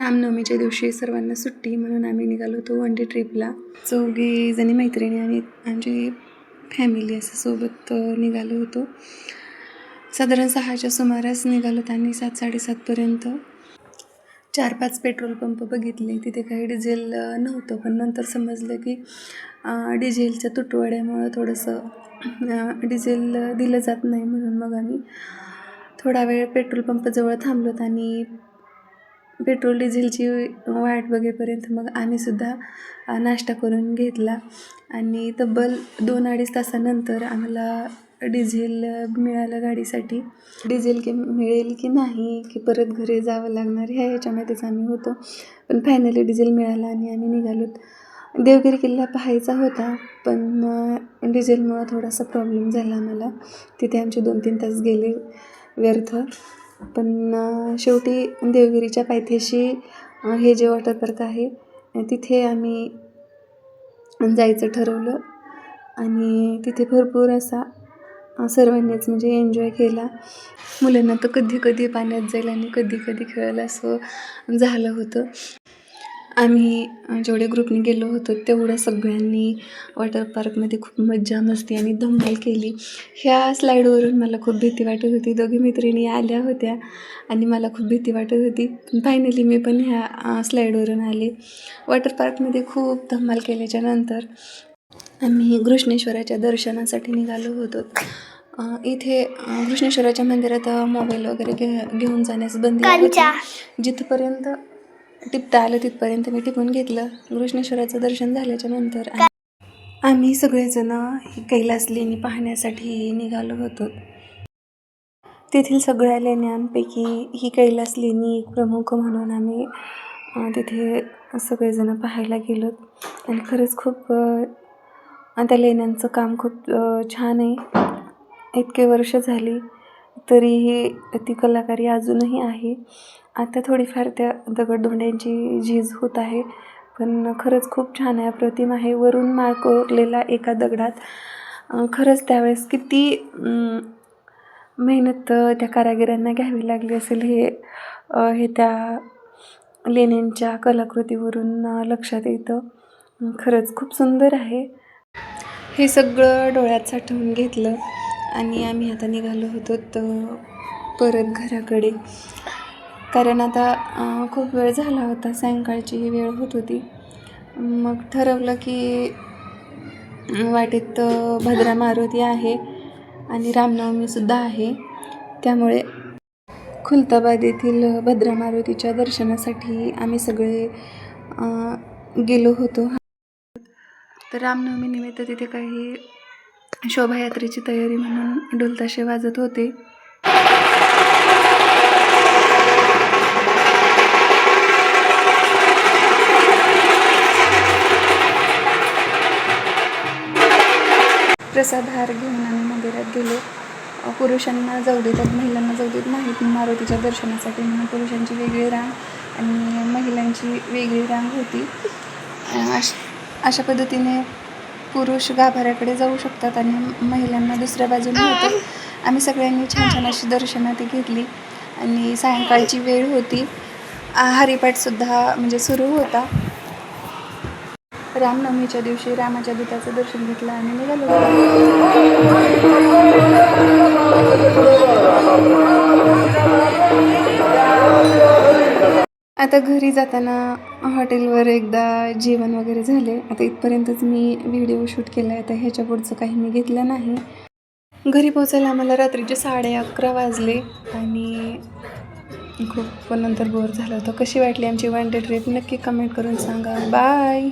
रामनवमीच्या दिवशी सर्वांना सुट्टी म्हणून आम्ही निघालो होतो वन डे ट्रिपला. 4 जणी मैत्रिणी आणि आमची फॅमिली असं सोबत निघालो होतो. साधारण 6च्या सुमारास निघालो आणि 7-7:30पर्यंत 4-5 पेट्रोल पंप बघितले. तिथे काही डिझेल नव्हतं, पण नंतर समजलं की डिझेलच्या तुटवड्यामुळं थोडंसं डिझेल दिलं जात नाही. म्हणून मग आम्ही थोडा वेळ पेट्रोल पंपाजवळ थांबलोत आणि पेट्रोल डिझेलची वाट बघेपर्यंत मग आम्हीसुद्धा नाश्ता करून घेतला. आणि तब्बल 2-2.5 तासानंतर आम्हाला डिझेल मिळालं गाडीसाठी. डिझेल मिळेल की नाही, की परत घरी जावं लागणार ह्याच्यामध्येच आम्ही होतो. पण फायनली डिझेल मिळाला आणि आम्ही निघालोत. देवगिरी किल्ला पाहायचा होता, पण डिझेलमुळं थोडासा प्रॉब्लेम झाला आम्हाला. तिथे आमचे 2-3 तास गेले व्यर्थ. पण शेवटी देवगिरीच्या पायथ्याशी हे जे वॉटर पार्क आहे तिथे आम्ही जायचं ठरवलं आणि तिथे भरपूर असा सर्वांनीच म्हणजे एन्जॉय केला. मुलांना तर कधी कधी पाण्यात जाईल आणि कधी कधी खेळायला असं झालं होतं. आम्ही जेवढे ग्रुपने गेलो होतो तेवढं सगळ्यांनी वॉटर पार्कमध्ये खूप मज्जा मस्ती आणि धमाल केली. ह्या स्लाईडवरून मला खूप भीती वाटत होती. दोघी मैत्रिणी आल्या होत्या आणि मला खूप भीती वाटत होती, पण फायनली मी पण ह्या स्लाईडवरून आले. वॉटर पार्कमध्ये खूप धमाल केल्याच्या नंतर आम्ही घृष्णेश्वराच्या दर्शनासाठी निघालो होतो. इथे घृष्णेश्वराच्या मंदिरात मोबाईल वगैरे घेऊन जाण्यास बंदी होती. जिथपर्यंत टिपता आलं तिथपर्यंत मी टिपून घेतलं. घृष्णेश्वराचं दर्शन झाल्याच्या नंतर आम्ही सगळेजण कैलास लेणी पाहण्यासाठी निघालो होतो. तेथील सगळ्या लेण्यांपैकी ही कैलास लेणी एक प्रमुख म्हणून आम्ही तिथे सगळेजण पाहायला गेलो. आणि खरंच खूप त्या लेण्यांचं काम खूप छान आहे. इतके वर्ष झाली तरीही ती कलाकारी अजूनही आहे. आता थोडीफार त्या दगडधोंड्यांची झीज होत आहे, पण खरंच खूप छान आहे, अप्रतिम आहे. वरून माळ कोरलेला एका दगडात. खरंच त्यावेळेस किती मेहनत त्या कारागिरांना घ्यावी लागली असेल हे त्या लेण्यांच्या कलाकृतीवरून लक्षात येतं. खरंच खूप सुंदर आहे. हे सगळं डोळ्यात साठवून घेतलं आणि आम्ही आता निघालो होतो परत घराकडे. कारण आता खूप वेळ झाला होता, सायंकाळची वेळ होत होती. मग ठरवलं की वाटेत भद्रा मारुती आहे आणि रामनवमीसुद्धा आहे, त्यामुळे खुलताबाद येथील भद्रा मारुतीच्या दर्शनासाठी आम्ही सगळे गेलो होतो. तर रामनवमी निमित्त तिथे काही शोभायात्रेची तयारी म्हणून ढोलताशे वाजत होते. प्रसादहार घेऊन आम्ही मंदिरात गेलो. पुरुषांना जाऊ देतात, महिलांना जाऊ देत नाहीत मारुतीच्या दर्शनासाठी, म्हणून पुरुषांची वेगळी रांग आणि महिलांची वेगळी रांग होती. अशा पद्धतीने पुरुष गाभाऱ्याकडे जाऊ शकतात आणि महिलांना दुसऱ्या बाजूने होतं. आम्ही सगळ्यांनी छान छान अशी दर्शनात घेतली आणि सायंकाळची वेळ होती. हरिपाठसुद्धा म्हणजे सुरू होता. रामनवमीच्या दिवशी रामाच्या दूताचं दर्शन घेतलं आणि निघालो. आता घरी जाताना हॉटेलवर एकदा जेवण वगैरे झाले. आता इथपर्यंतच मी व्हिडिओ शूट केला आहे. आता ह्याच्या पुढचं काही मी घेतलं नाही. घरी पोचायला आम्हाला रात्रीचे 11:30 वाजले आणि खूप नंतर बोर झालं होतं. कशी वाटली आमची वन डे ट्रिप नक्की कमेंट करून सांगा. बाय.